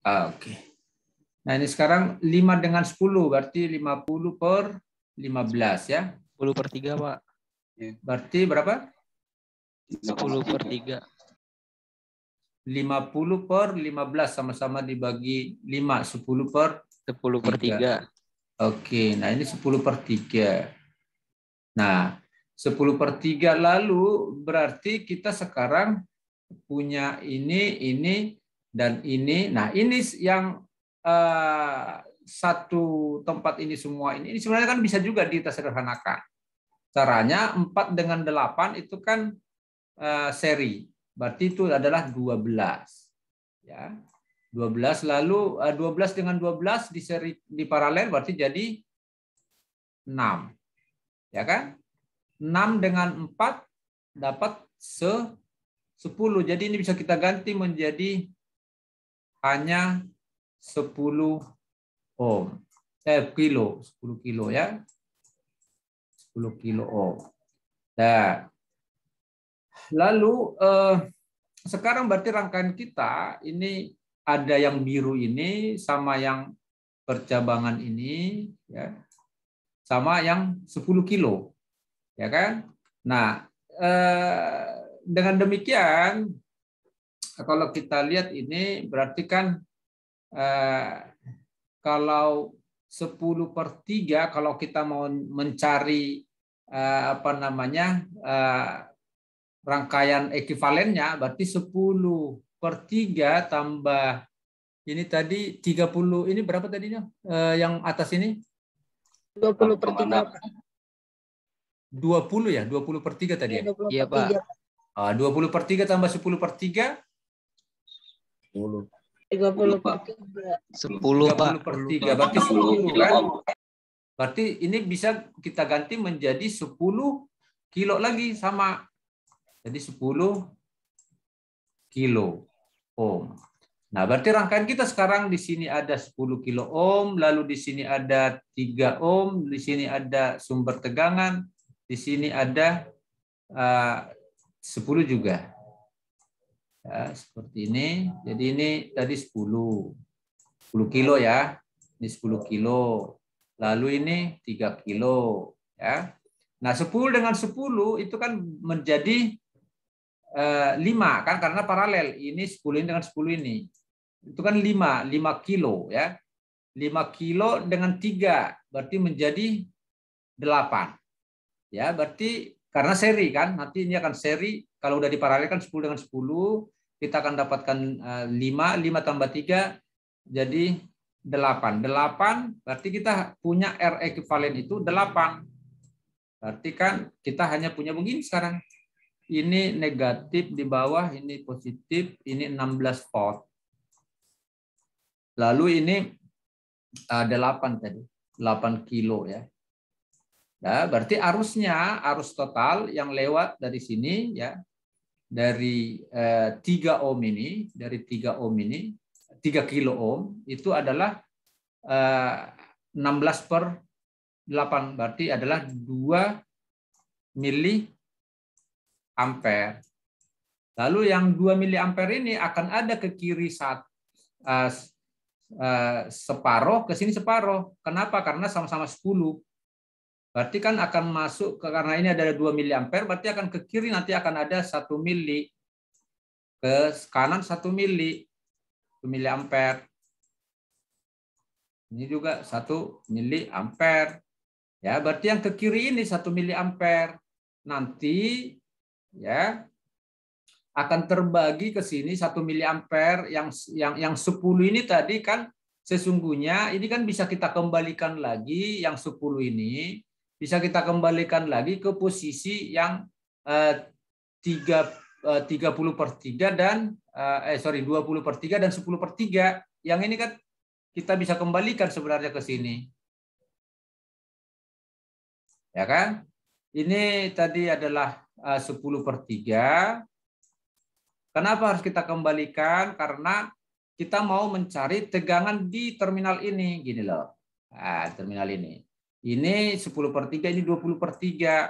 Oke. Nah, ini sekarang 5 dengan 10, berarti 50 per 15 ya. 10/3, Pak. Berarti berapa? 10/3. 50 per 15 sama-sama dibagi 5. 10 per 10/3. Oke, nah ini 10/3. Nah, 10/3 lalu berarti kita sekarang punya ini, dan ini. Nah, ini yang satu tempat ini semua ini sebenarnya kan bisa juga kita sederhanakan. Caranya 4 dengan 8 itu kan seri. Berarti itu adalah 12. Ya. 12 lalu 12 dengan 12 di seri di paralel berarti jadi 6. Ya kan? 6 dengan 4 dapat 10. Jadi ini bisa kita ganti menjadi hanya 10 ohm. Kilo, 10 kilo ya. 10 kilo ohm. Nah, lalu sekarang berarti rangkaian kita ini ada yang biru ini sama yang percabangan ini ya. Sama yang 10 kilo. Ya kan? Nah, dengan demikian kalau kita lihat ini berarti kan kalau 10/3 kalau kita mau mencari rangkaian ekuivalennya berarti 10/3 tambah ini tadi 30, ini berapa tadinya? Yang atas ini 20/3. 20 ya, 20/3 tadi ya. Iya, Pak. 20/3 tambah 10/3 30/3. 10, Pak. 30/3 berarti 10 kan? Berarti ini bisa kita ganti menjadi 10 kilo lagi sama. Jadi 10 kilo ohm. Nah, berarti rangkaian kita sekarang di sini ada 10 kilo ohm, lalu di sini ada 3 ohm, di sini ada sumber tegangan, di sini ada 10 juga. Ya, seperti ini. Jadi ini tadi 10 kilo ya. Ini 10 kilo. Lalu ini 3 kilo ya. Nah, 10 dengan 10 itu kan menjadi 5 kan karena paralel. Ini 10 ini dengan 10 ini. Itu kan 5 kilo ya. 5 kilo dengan 3 berarti menjadi 8. Ya, berarti karena seri kan, nanti ini akan seri kalau udah diparalelkan 10 dengan 10, kita akan dapatkan 5 tambah 3 jadi 8. 8 berarti kita punya R ekuivalen itu 8. Berarti kan kita hanya punya begini sekarang. Ini negatif di bawah, ini positif, ini 16 volt. Lalu ini 8 tadi, 8 kilo ya. Nah, berarti arus total yang lewat dari sini ya, dari 3 ohm ini, 3 kilo ohm itu adalah 16/8 berarti adalah 2 mili ampere. Lalu yang 2 mili ampere ini akan ada ke kiri separuh, ke sini separuh. Kenapa? Karena sama-sama 10. Berarti kan akan masuk karena ini ada 2 mili ampere, berarti akan ke kiri nanti akan ada 1 mili. Ke kanan 1 mili. 1 mili ampere. Ini juga 1 mili ampere. Ya, berarti yang ke kiri ini 1 mili ampere. Nanti ya akan terbagi ke sini 1 mili ampere yang 10 ini tadi kan sesungguhnya ini kan bisa kita kembalikan lagi yang 10 ini bisa kita kembalikan lagi ke posisi yang 30/3 dan 20/3 dan 10/3. Yang ini kan kita bisa kembalikan sebenarnya ke sini. Ya kan? Ini tadi adalah 10/3. Kenapa harus kita kembalikan? Karena kita mau mencari tegangan di terminal ini, gini loh. Nah, terminal ini. Ini 10/3, ini 20/3.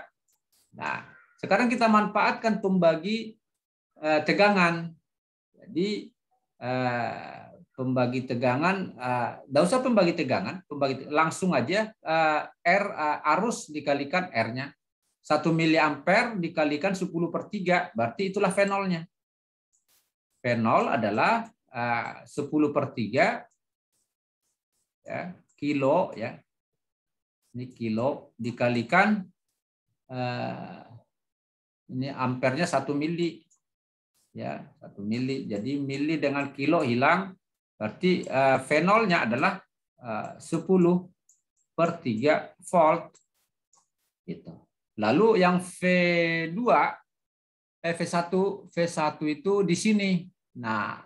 Nah, sekarang kita manfaatkan pembagi tegangan. Jadi pembagi tegangan, nggak usah pembagi tegangan, langsung aja R arus dikalikan R-nya. 1 miliampere dikalikan 10/3, berarti itulah V0-nya. V0 adalah 10/3 ya, kilo ya. Ini kilo dikalikan ini ampernya 1 mili. Ya, 1 mili. Jadi mili dengan kilo hilang, berarti V0-nya adalah 10/3 volt. Gitu. Lalu yang V1 itu di sini. Nah,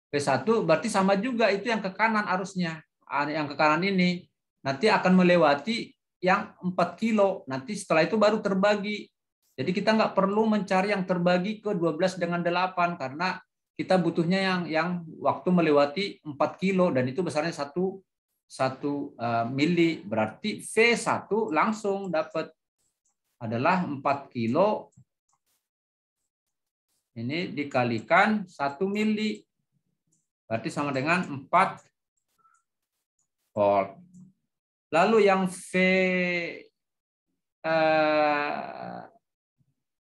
V1 berarti sama juga, itu yang ke kanan arusnya. Yang ke kanan ini nanti akan melewati yang 4 kilo. Nanti setelah itu baru terbagi. Jadi kita nggak perlu mencari yang terbagi ke 12 dengan 8 karena kita butuhnya yang waktu melewati 4 kilo dan itu besarnya 1 mili. Berarti V1 langsung dapat adalah 4 kilo ini dikalikan 1 mili. Berarti sama dengan 4 volt. Lalu yang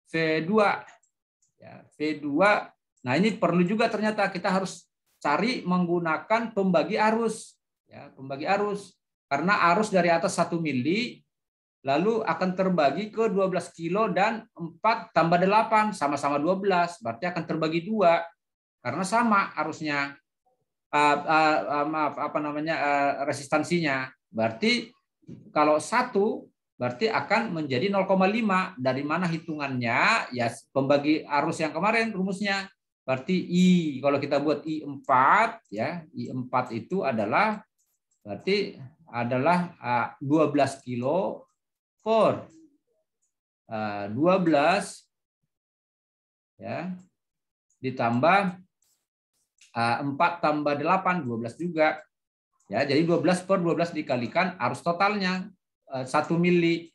V2 ya, V2. Nah, ini perlu juga ternyata kita harus cari menggunakan pembagi arus ya, pembagi arus. Karena arus dari atas 1 mili lalu akan terbagi ke 12 kilo dan 4 tambah 8 sama-sama 12, berarti akan terbagi 2 karena sama arusnya resistansinya. Berarti kalau 1 berarti akan menjadi 0,5. Dari mana hitungannya? Ya pembagi arus yang kemarin rumusnya. Berarti I, kalau kita buat I4 ya, I4 itu adalah berarti adalah 12 kilo per 12 ya ditambah 4 tambah 8 12 juga ya, jadi 12/12 dikalikan arus totalnya 1 mili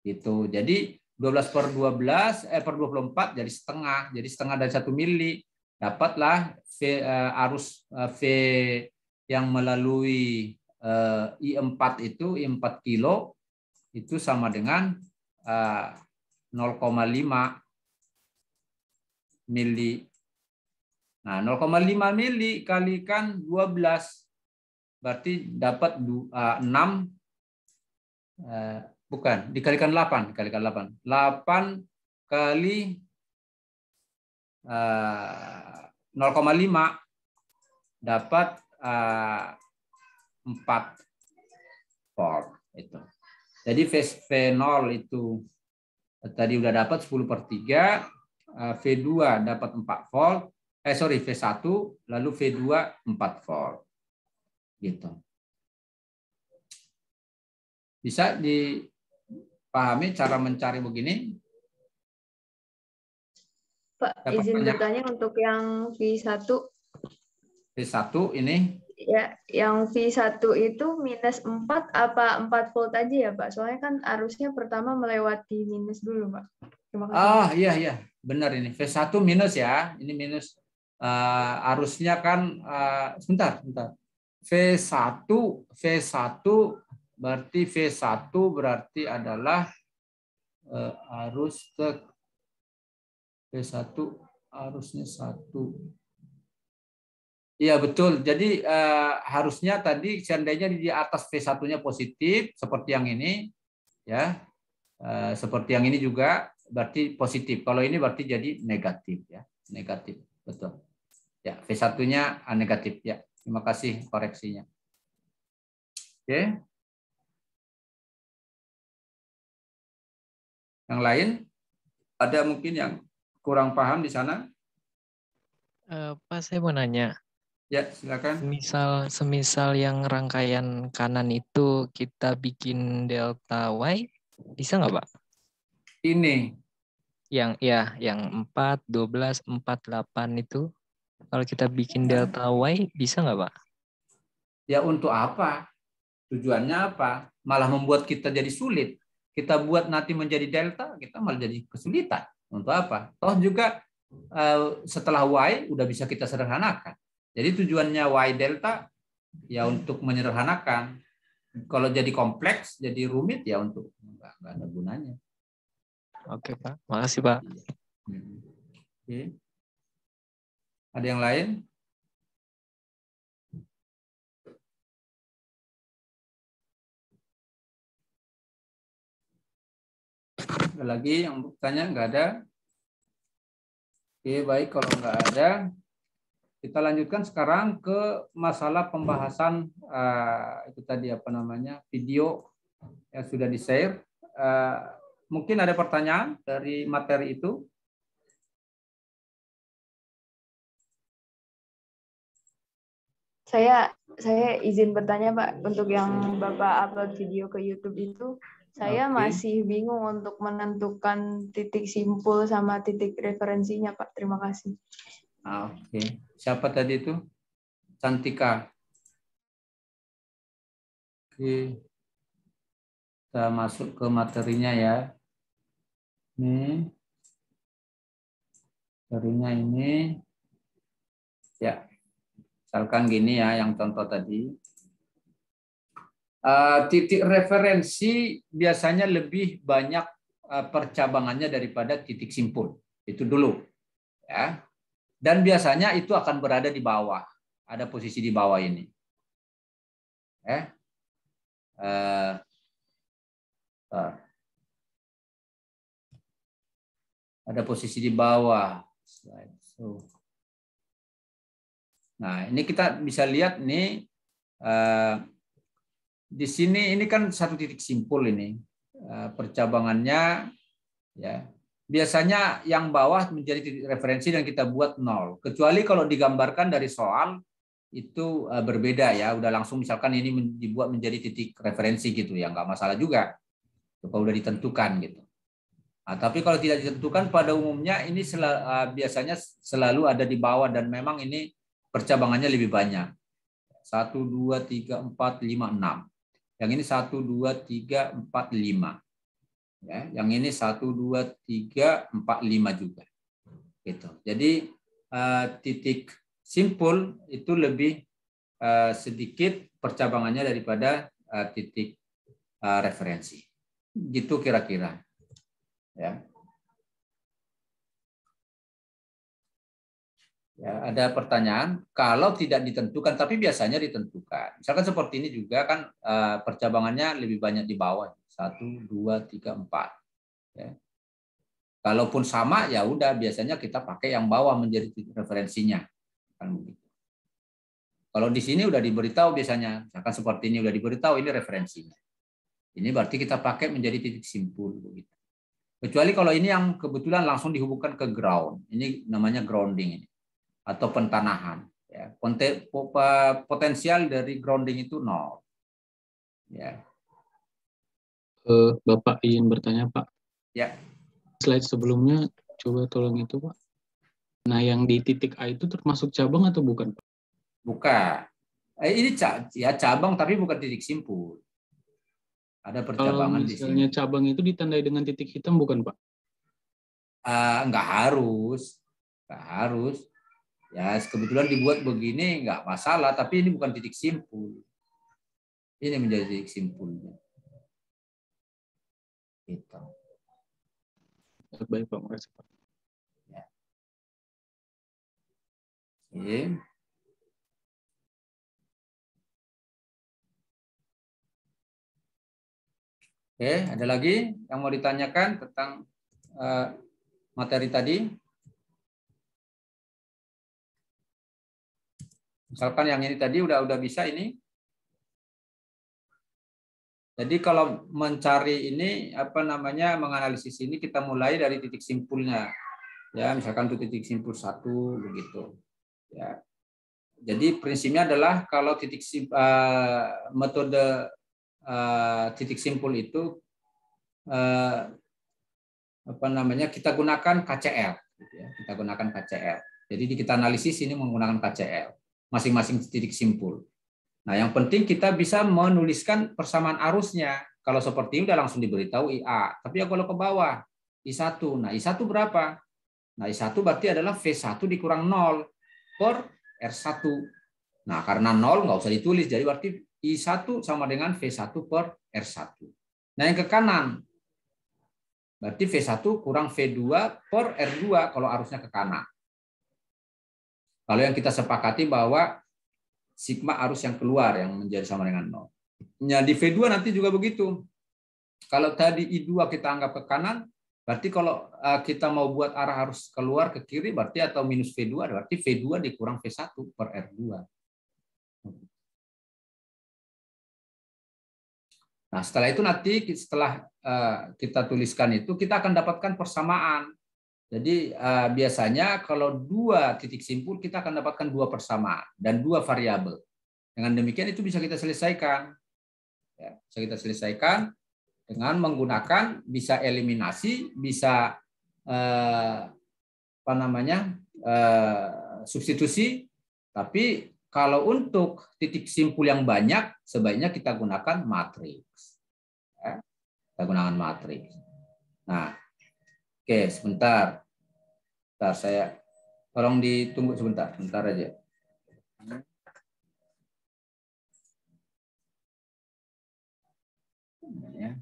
gitu. Jadi 12/12 per 24 jadi setengah, dari 1 mili. Dapatlah arus V yang melalui I4 itu I4 kilo itu sama dengan 0,5 mili. Nah, 0,5 mili kalikan 12 berarti dapat 6 bukan, dikalikan 8 kali 0,5 dapat 4 volt itu. Jadi V0 itu tadi udah dapat 10/3, V2 dapat 4 volt, V1 lalu V2 4 volt. Gitu. Bisa dipahami cara mencari begini? Pak, izin bertanya untuk yang V1. V1 ini Ya, yang V1 itu minus 4 apa 4 volt aja ya, Pak? Soalnya kan arusnya pertama melewati minus dulu, Pak. Terima kasih. Iya, benar ini. V1 minus ya. Ini minus arusnya kan sebentar. V1 berarti adalah arus V1 arusnya 1. Iya betul. Jadi harusnya tadi seandainya di atas V1-nya positif seperti yang ini, ya, seperti yang ini juga berarti positif. Kalau ini berarti jadi negatif, ya, negatif, betul. Ya, V1-nya negatif, ya. Terima kasih koreksinya. Oke. Yang lain ada mungkin yang kurang paham di sana? Pak, saya mau nanya. Ya, silakan. Semisal yang rangkaian kanan itu kita bikin delta Y, bisa nggak, Pak? Ini. Yang 4, 12, 4, 8 itu, kalau kita bikin delta Y, bisa nggak, Pak? Ya untuk apa? Tujuannya apa? Malah membuat kita jadi sulit. Kita buat nanti menjadi delta, kita malah jadi kesulitan. Untuk apa? Toh juga setelah Y udah bisa kita sederhanakan. Jadi tujuannya Y delta ya untuk menyederhanakan. Kalau jadi kompleks, jadi rumit ya untuk nggak ada gunanya. Oke, Pak. Makasih, Pak. Oke. Ada yang lain? Ada lagi yang bertanya? Nggak ada? Oke, baik. Kalau nggak ada, kita lanjutkan sekarang ke masalah pembahasan itu tadi apa namanya video yang sudah di-share. Mungkin ada pertanyaan dari materi itu? Saya izin bertanya, Pak, untuk yang Bapak upload video ke YouTube itu, saya masih bingung untuk menentukan titik simpul sama titik referensinya, Pak. Terima kasih. Oke. Siapa tadi itu? Cantika. Oke. Kita masuk ke materinya ya. Ini. Materinya ini. Ya. Misalkan gini ya, yang contoh tadi. Titik referensi biasanya lebih banyak percabangannya daripada titik simpul. Itu dulu. Ya. Dan biasanya itu akan berada di bawah. Ada posisi di bawah ini. Ada posisi di bawah. Nah, ini kita bisa lihat nih di sini ini kan satu titik simpul ini percabangannya ya. Biasanya yang bawah menjadi titik referensi dan kita buat 0. Kecuali kalau digambarkan dari soal itu berbeda ya. Udah langsung misalkan ini dibuat menjadi titik referensi gitu ya, nggak masalah juga. Kalau udah ditentukan gitu. Nah, tapi kalau tidak ditentukan pada umumnya ini biasanya selalu ada di bawah dan memang ini percabangannya lebih banyak. 1, 2, 3, 4, 5, 6. Yang ini 1, 2, 3, 4, 5. Ya, yang ini 1, 2, 3, 4, 5 juga. Gitu. Jadi titik simpul itu lebih sedikit percabangannya daripada titik referensi. Gitu kira-kira. Ya. Ya, ada pertanyaan, kalau tidak ditentukan, tapi biasanya ditentukan. Misalkan seperti ini juga kan percabangannya lebih banyak di bawah. 1, 2, 3, 4. Ya. Kalaupun sama, ya udah biasanya kita pakai yang bawah menjadi referensinya. Kan begitu. Kalau di sini udah diberitahu biasanya, misalkan seperti ini udah diberitahu ini referensinya. Ini berarti kita pakai menjadi titik simpul. Begitu. Kecuali kalau ini yang kebetulan langsung dihubungkan ke ground. Ini namanya grounding ini. Atau pentanahan. Ya. Potensial dari grounding itu 0. Ya. Bapak izin bertanya, Pak. Ya. Slide sebelumnya coba tolong itu, Pak. Nah, yang di titik A itu termasuk cabang atau bukan, Pak? Bukan. Ini ya cabang tapi bukan titik simpul. Ada percabangan di sini. Misalnya cabang itu ditandai dengan titik hitam bukan, Pak? Nggak harus. Nggak harus. Ya, kebetulan dibuat begini nggak masalah, tapi ini bukan titik simpul. Ini menjadi titik simpulnya. Gitu. Baik, Pak. Makasih, Pak. Ya. Oke. Oke, ada lagi yang mau ditanyakan tentang materi tadi? Misalkan yang ini tadi udah bisa ini. Jadi kalau mencari ini apa namanya menganalisis ini kita mulai dari titik simpulnya. Ya, misalkan itu titik simpul 1 begitu. Ya. Jadi prinsipnya adalah kalau metode titik simpul itu apa namanya kita gunakan KCL. Gitu ya. Kita gunakan KCL. Jadi kita analisis ini menggunakan KCL. Masing-masing titik simpul. Nah, yang penting kita bisa menuliskan persamaan arusnya. Kalau seperti ini udah langsung diberitahu IA. Tapi ya kalau ke bawah, I1. Nah, I1 berapa? Nah, I1 berarti adalah V1 dikurang 0 per R1. Nah, karena 0 nggak usah ditulis, jadi berarti I1 sama dengan V1 per R1. Nah, yang ke kanan, berarti V1 kurang V2 per R2 kalau arusnya ke kanan. Kalau yang kita sepakati bahwa sigma arus yang keluar yang menjadi sama dengan 0. Nah, di V2 nanti juga begitu. Kalau tadi I2 kita anggap ke kanan, berarti kalau kita mau buat arah arus keluar ke kiri, berarti atau minus V2, berarti V2 dikurang V1 per R2. Nah, setelah itu nanti setelah kita tuliskan itu, kita akan dapatkan persamaan. Jadi biasanya kalau dua titik simpul, kita akan dapatkan dua persamaan dan dua variabel. Dengan demikian itu bisa kita selesaikan. Ya, bisa kita selesaikan dengan menggunakan bisa eliminasi, bisa substitusi. Tapi kalau untuk titik simpul yang banyak, sebaiknya kita gunakan matriks. Ya, kita gunakan matriks. Nah, oke, sebentar. Saya tolong ditunggu sebentar aja. Ya.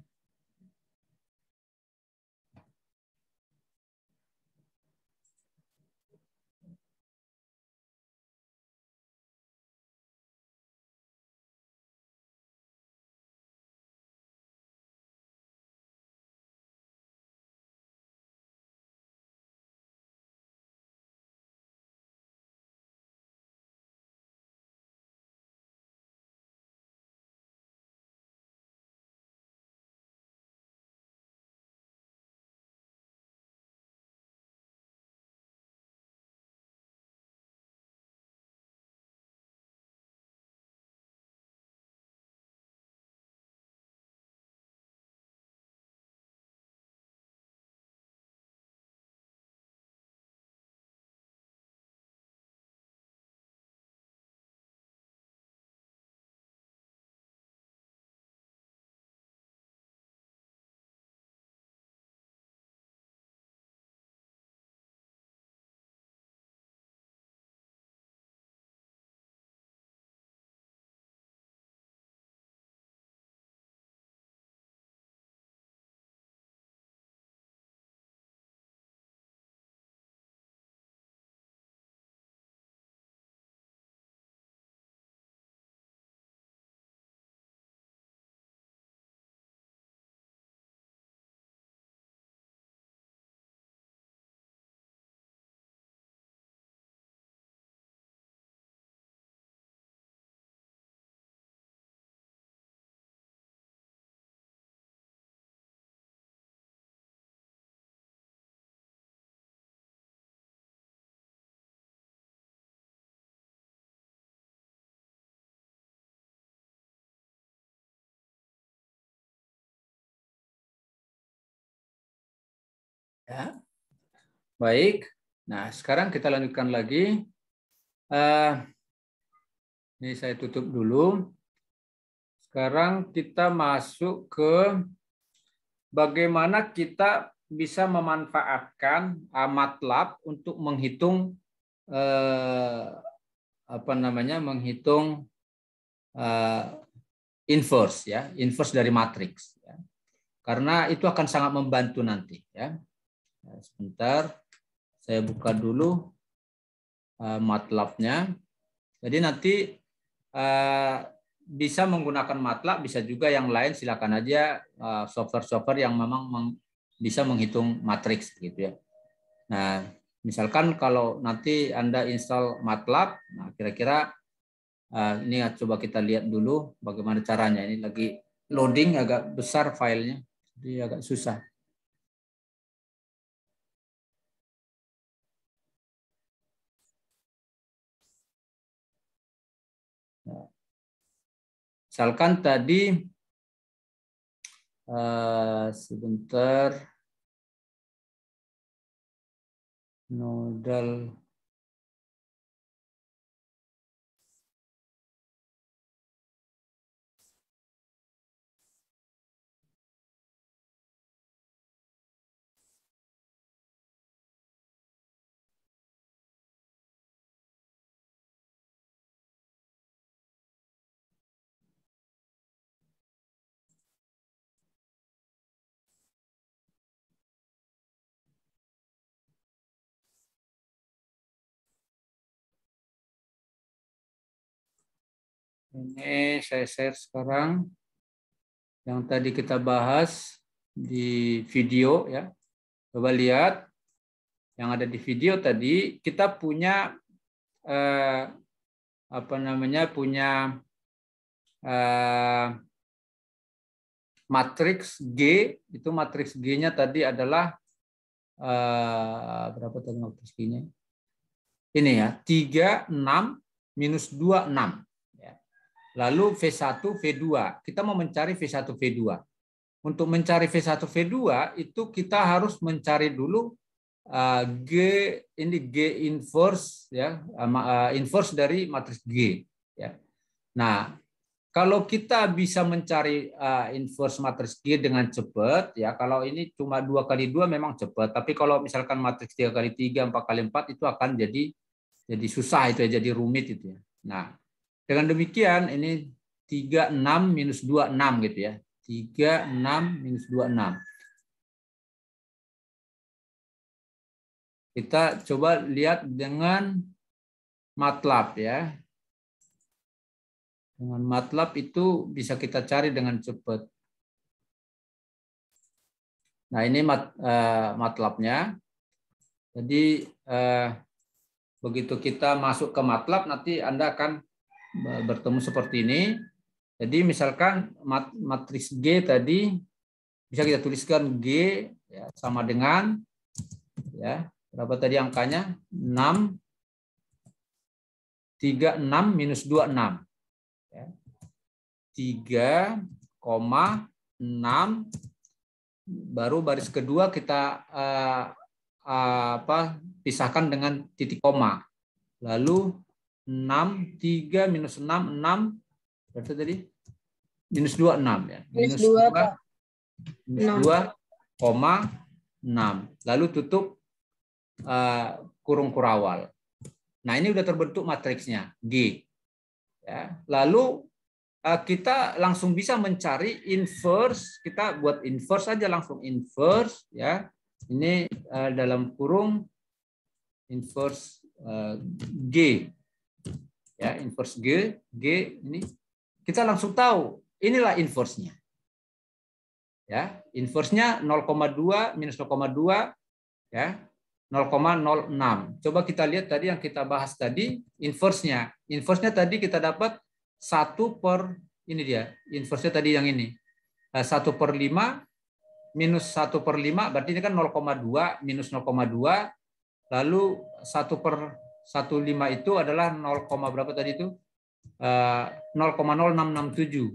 Ya. Baik. Nah, sekarang kita lanjutkan lagi. Ini saya tutup dulu. Sekarang kita masuk ke bagaimana kita bisa memanfaatkan MATLAB untuk menghitung menghitung inverse ya, inverse dari matriks ya. Karena itu akan sangat membantu nanti ya. Sebentar, saya buka dulu MATLAB-nya. Jadi nanti bisa menggunakan MATLAB, bisa juga yang lain, silakan aja software-software yang memang bisa menghitung matriks gitu ya. Nah, misalkan kalau nanti Anda install MATLAB, nah kira-kira ini coba kita lihat dulu bagaimana caranya. Ini lagi loading, agak besar filenya, jadi agak susah. Nah, misalkan tadi sebentar, nodal Ini saya share sekarang yang tadi kita bahas di video ya. Coba lihat yang ada di video tadi, kita punya punya matriks G, itu matriks G-nya tadi adalah berapa tadi matriks G-nya? Ini ya, 3, 6, minus 2, 6. Ya. Lalu V1, V2. Kita mau mencari V1, V2. Untuk mencari V1, V2 itu kita harus mencari dulu G inverse ya, inverse dari matriks G ya. Nah, kalau kita bisa mencari inverse matriks G dengan cepat ya, kalau ini cuma 2 kali 2 memang cepat, tapi kalau misalkan matriks 3 kali 3, 4 kali 4 itu akan jadi susah itu ya, jadi rumit itu ya. Nah, dengan demikian ini 3, 6 minus 2, 6 gitu ya. 3, 6 minus 2, 6. Kita coba lihat dengan MATLAB ya. Dengan MATLAB itu bisa kita cari dengan cepat. Nah, ini MATLAB-nya. Jadi begitu kita masuk ke MATLAB nanti Anda akan bertemu seperti ini. Jadi misalkan matriks G tadi bisa kita tuliskan G ya, sama dengan ya, berapa tadi angkanya? 6, 3, 6 minus 2, 6. Ya. 3,6 baru baris kedua kita pisahkan dengan titik koma. Lalu 6, 3 minus 6, 6 berarti tadi minus 2, 6 ya. Minus 2, Pak. Minus 2,6. Lalu tutup kurung kurawal. Nah, ini udah terbentuk matriksnya G. Ya. Lalu kita langsung bisa mencari inverse. Kita buat inverse aja langsung inverse ya. Ini dalam kurung inverse G. Ya, inverse G ini kita langsung tahu inilah inverse-nya. Ya, inverse-nya 0,2 minus 0,2 ya. 0,06. Coba kita lihat tadi yang kita bahas tadi inverse-nya. Inverse-nya tadi kita dapat 1 per ini dia. Inverse-nya tadi yang ini. 1 per 5 minus 1 per 5 berarti ini kan 0,2 minus 0,2. Lalu 1 per 1,5 itu adalah 0, berapa tadi itu? 0,0667.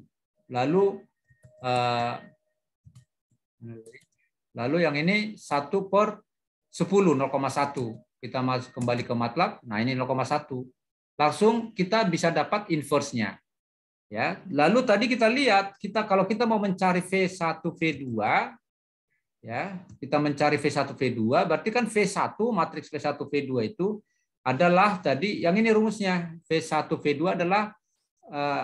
Lalu yang ini 1 per 10, 0,1. Kita masuk kembali ke MATLAB. Nah, ini 0,1. Langsung kita bisa dapat inverse-nya. Ya. Lalu tadi kita lihat, kalau kita mau mencari V1, V2, ya, kita mencari V1, V2, berarti kan V1, matriks V1, V2 itu adalah tadi, yang ini rumusnya. V1, V2 adalah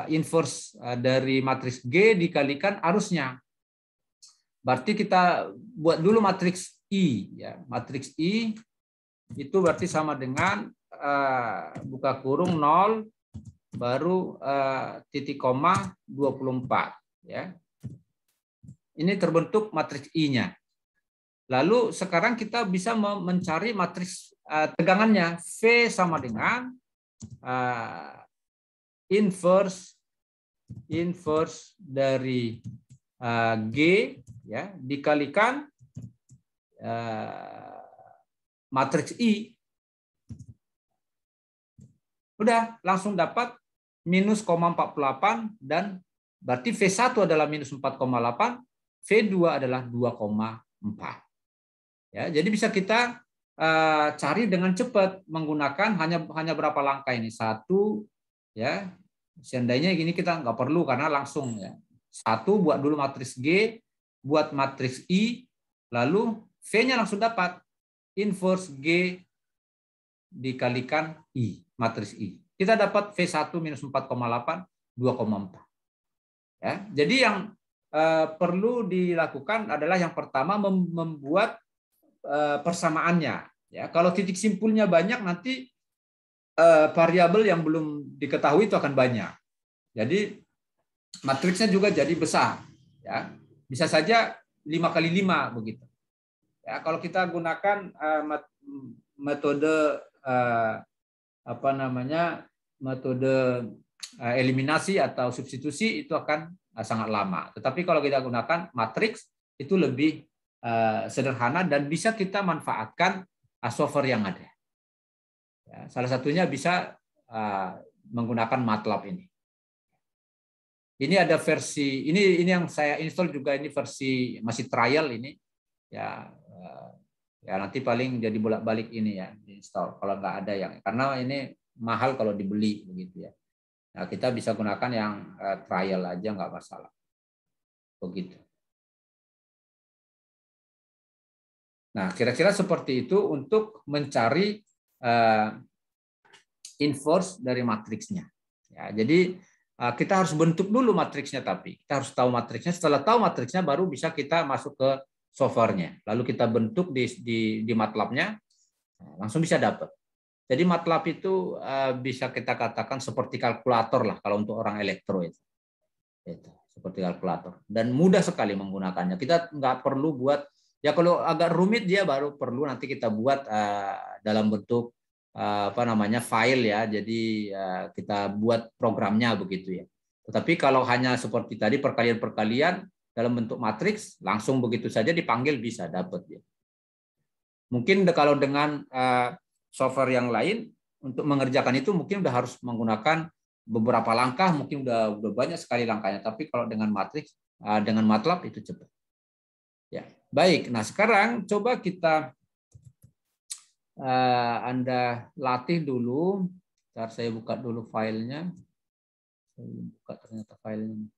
inverse dari matriks G dikalikan arusnya. Berarti kita buat dulu matriks I. Ya. Matriks I itu berarti sama dengan buka kurung 0 baru titik koma 24. Ya. Ini terbentuk matriks I-nya. Lalu sekarang kita bisa mencari matriks tegangannya. V sama dengan inverse dari G ya dikalikan matriks I. Udah langsung dapat minus 0,48 dan berarti V1 adalah minus 4,8, V2 adalah 2,4. Ya, jadi bisa kita cari dengan cepat menggunakan hanya berapa langkah ini? 1 ya. Seandainya gini kita nggak perlu karena langsung ya. 1 buat dulu matriks G, buat matriks I, lalu V-nya langsung dapat inverse G dikalikan I, matriks I. Kita dapat V1 minus 4,8, 2,4. Ya, jadi yang perlu dilakukan adalah yang pertama membuat persamaannya. Ya, kalau titik simpulnya banyak nanti variabel yang belum diketahui itu akan banyak. Jadi matriksnya juga jadi besar, ya. Bisa saja 5 kali 5 begitu. Ya, kalau kita gunakan metode metode eliminasi atau substitusi itu akan sangat lama. Tetapi kalau kita gunakan matriks itu lebih sederhana dan bisa kita manfaatkan software yang ada. Ya, salah satunya bisa menggunakan MATLAB ini. Ini ada versi ini yang saya install juga, ini versi masih trial ini. Ya nanti paling jadi bolak-balik ini ya install kalau nggak ada yang, karena ini mahal kalau dibeli begitu ya. Nah, kita bisa gunakan yang trial aja, nggak masalah. Begitu. Nah, kira-kira seperti itu untuk mencari inverse dari matriksnya. Ya, jadi kita harus bentuk dulu matriksnya, tapi kita harus tahu matriksnya. Setelah tahu matriksnya, baru bisa kita masuk ke softwarenya. Lalu kita bentuk di MATLAB-nya, langsung bisa dapat. Jadi MATLAB itu bisa kita katakan seperti kalkulator lah kalau untuk orang elektro itu. Seperti kalkulator. Dan mudah sekali menggunakannya. Kita nggak perlu buat, ya kalau agak rumit dia baru perlu nanti kita buat dalam bentuk file ya. Jadi kita buat programnya begitu ya. Tetapi kalau hanya seperti tadi perkalian-perkalian dalam bentuk matriks, langsung begitu saja dipanggil bisa dapat ya. Mungkin kalau dengan software yang lain untuk mengerjakan itu mungkin udah harus menggunakan beberapa langkah, mungkin udah banyak sekali langkahnya. Tapi kalau dengan matriks, dengan MATLAB itu cepat. Ya, baik. Nah sekarang coba kita Anda latih dulu. Ntar saya buka dulu filenya. Saya buka ternyata filenya.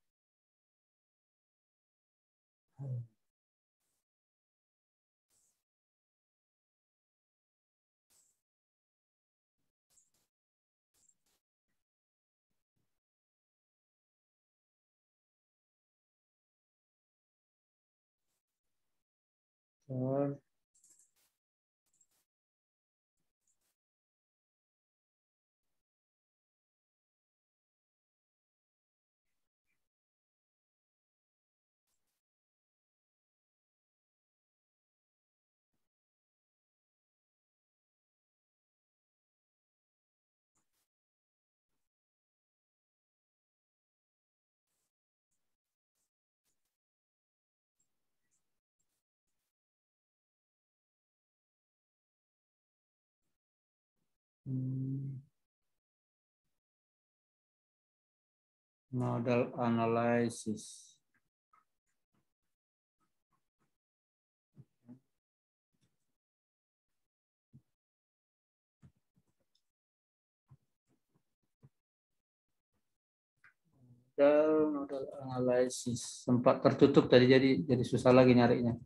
Model analysis. Model analysis sempat tertutup tadi, jadi susah lagi nyarinya.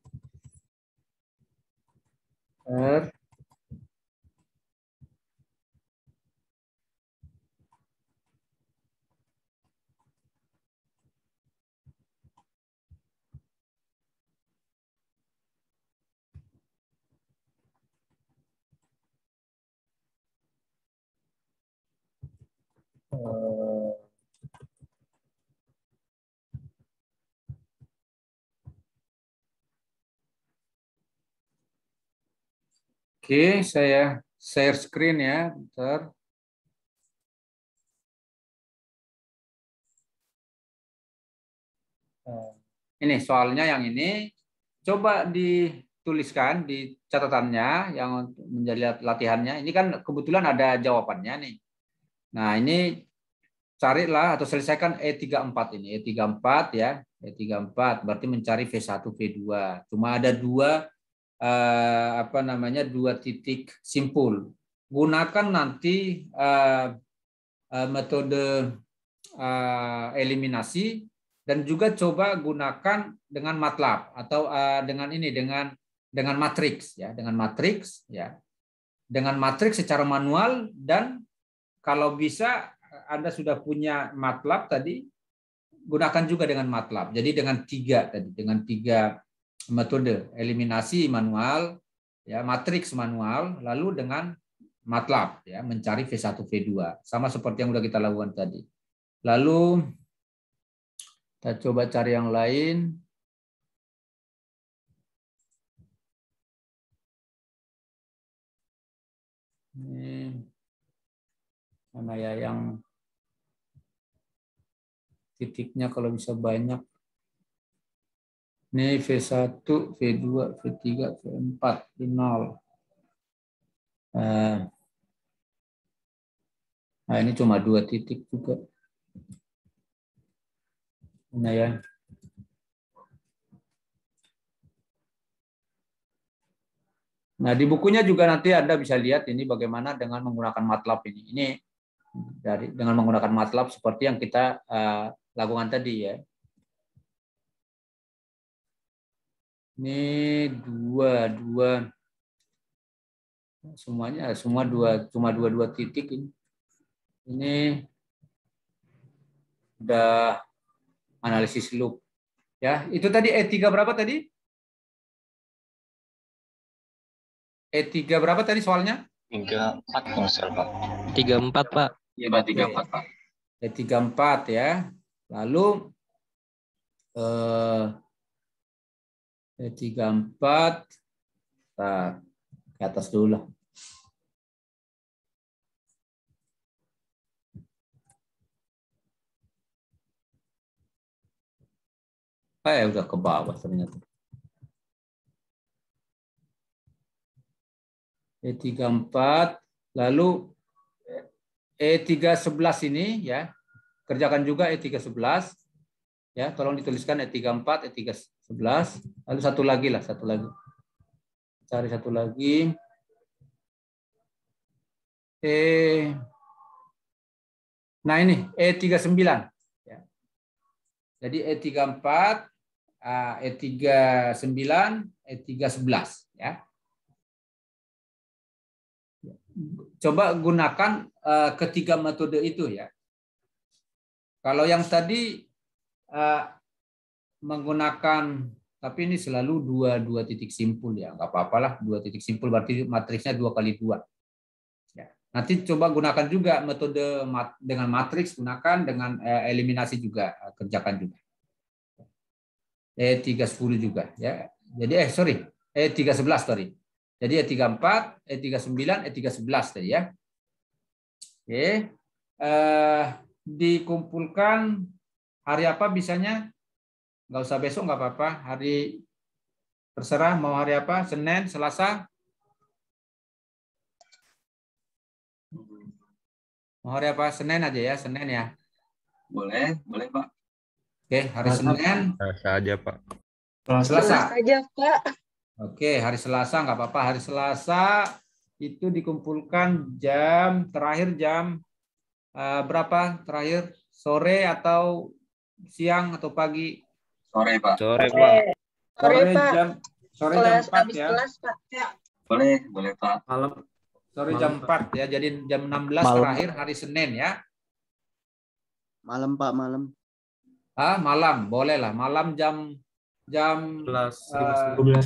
Oke, saya share screen ya, bentar. Ini soalnya yang ini, coba dituliskan di catatannya yang menjadi latihannya. Ini kan kebetulan ada jawabannya nih. Nah ini carilah atau selesaikan E34 ini, E34 ya, E34 berarti mencari V1, V2. Cuma ada dua dua titik simpul. Gunakan nanti metode eliminasi dan juga coba gunakan dengan MATLAB atau dengan matriks ya, dengan matriks ya. Dengan matriks secara manual, dan kalau bisa Anda sudah punya MATLAB tadi, gunakan juga dengan MATLAB. Jadi dengan tiga metode eliminasi manual, ya, matriks manual, lalu dengan MATLAB ya, mencari V1, V2. Sama seperti yang sudah kita lakukan tadi. Lalu kita coba cari yang lain. Ini mana ya yang titiknya kalau bisa banyak. Ini V1, V2, V3, V4, V0. Nah, ini cuma 2 titik juga. Nah, ya. Nah, di bukunya juga nanti Anda bisa lihat ini bagaimana dengan menggunakan MATLAB ini. Ini dengan menggunakan MATLAB seperti yang kita lakukan tadi ya. Ini dua semuanya cuma dua titik ini. Ini udah analisis loop ya. Itu tadi E3 berapa tadi? E3 berapa tadi soalnya? 34 Pak. 34, Pak. Iya, Pak, 34, Pak. E34 ya. Lalu E34 ke atas dulu lah. Udah ke bawah ternyata. E34, lalu E311 ini ya, kerjakan juga E311 ya, tolong dituliskan E34, E311, lalu satu lagi. Cari satu lagi. Nah ini E39 ya. Jadi E34, E39, E311 ya. Coba gunakan ketiga metode itu ya. Kalau yang tadi menggunakan, tapi ini selalu dua titik simpul ya, nggak apa-apalah 2 titik simpul berarti matriksnya 2 kali 2. Ya. Nanti coba gunakan juga metode dengan matriks, gunakan dengan eliminasi juga, kerjakan juga. E310 juga ya. Jadi E311 sorry. Jadi E34, E39, E311 tadi ya. Oke. Dikumpulkan hari apa bisanya? Nggak usah besok, nggak apa-apa. Hari terserah mau hari apa? Senin, Selasa? Mau hari apa? Senin aja ya, Senin ya. Boleh Pak. Oke, hari Senin. Selasa aja, Pak. Selasa aja, Pak. Oke, hari Selasa nggak apa-apa. Hari Selasa itu dikumpulkan terakhir jam berapa? Terakhir sore atau siang atau pagi? Sore, Pak. Sore, Pak. Sore, Pak. Sore jam 4 habis ya. kelas, Pak. Boleh, Pak. Malam. Sore jam 4 ya. Jadi jam 16 Malam. terakhir hari Senin ya. Malam, Pak, malam. Malam, boleh lah. Malam jam 12,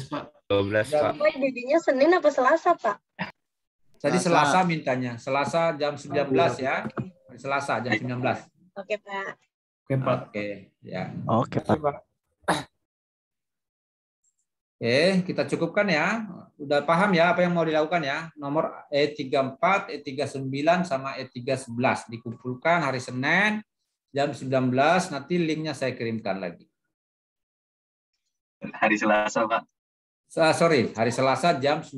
Pak. 12, Pak. Pak, jadinya Senin apa Selasa, Pak? Tadi Selasa. Selasa mintanya. Selasa jam 19 ya. Hari Selasa jam 19. Oke, Pak. Oke, Pak. Oke, ya. Oke, Pak. Oke, kita cukupkan ya. Udah paham ya apa yang mau dilakukan ya. Nomor E34, E39 sama E311 dikumpulkan hari Senin jam 19. Nanti linknya saya kirimkan lagi. Hari Selasa, Pak. Sorry, hari Selasa jam 19.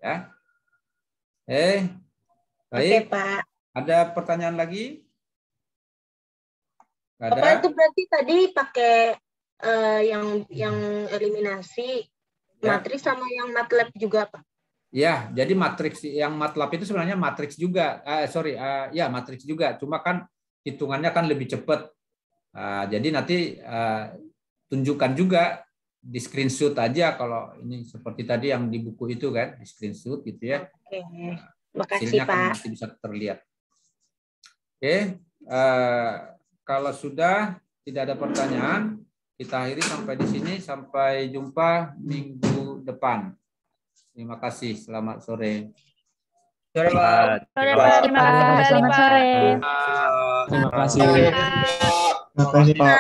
Ya. Oke, Baik. Pak. Ada pertanyaan lagi? Nggak ada? Bapak itu berarti tadi pakai yang eliminasi Ya. matriks sama yang MATLAB juga, Pak? Ya, jadi matriks yang MATLAB itu sebenarnya matriks juga. Ya matriks juga. Cuma kan hitungannya kan lebih cepat. Jadi nanti tunjukkan juga di screenshot aja kalau ini seperti tadi yang di buku itu kan, di screenshot gitu ya. Oke, makasih, Hasilnya kan Pak. nanti bisa terlihat. Oke, kalau sudah tidak ada pertanyaan, kita akhiri sampai di sini. Sampai jumpa minggu depan. Terima kasih. Selamat sore. Sore, Pak. Sore, Pak. Terima kasih kembali, Pak. Terima kasih. Terima kasih, Pak.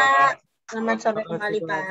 Selamat sore kembali, Pak.